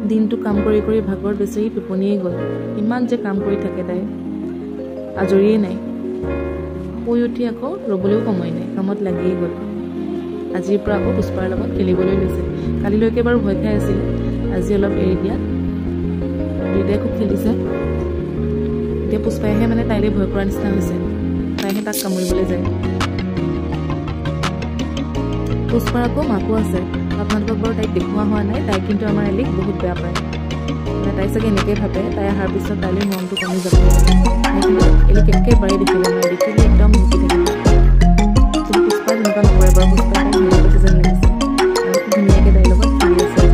দিনটো কাম কৰি কৰি ভাগৰ বেচেৰি টোপনিয়ে গ'ল ইমান যে কাম কৰি থাকে তাই আজৰিয়ে নাই শুই উঠি আকৌ ৰ'বলৈও সময় নাই কামত লাগিয়ে গ'ল আজিৰ পৰা আকৌ পুষ্পাৰ লগত খেলিবলৈ লৈছে কালিলৈকে বাৰু ভয় খাই আছিল আজি অলপ এৰি দিয়াত দুইটাই খুব খেলিছে এতিয়া পুষ্পাইহে মানে তাইলৈ ভয় কৰা নিচিনা হৈছে তাইহে তাক কামুৰিবলৈ যায় পুষ্পাৰ আকৌ মাকো আছে আপোনালোকক বাৰু তাইক দেখুওৱা হোৱা নাই তাই কিন্তু আমাৰ এলিক বহুত বেয়া পায় তাই চাগে এনেকৈ ভাবে তাই অহাৰ পিছত তাইলৈ মনটো কমি যাব তাই কিন্তু এলিক একেবাৰে দেখিব নোৱাৰে দেখিলে একদম মুখি থাকিব পুষ্পা তেনেকুৱা নকৰে বাৰু পুষ্পা তাই ভাল পাইছে যেন লাগিছে আৰু খুব ধুনীয়াকৈ তাইৰ লগত খেলি আছে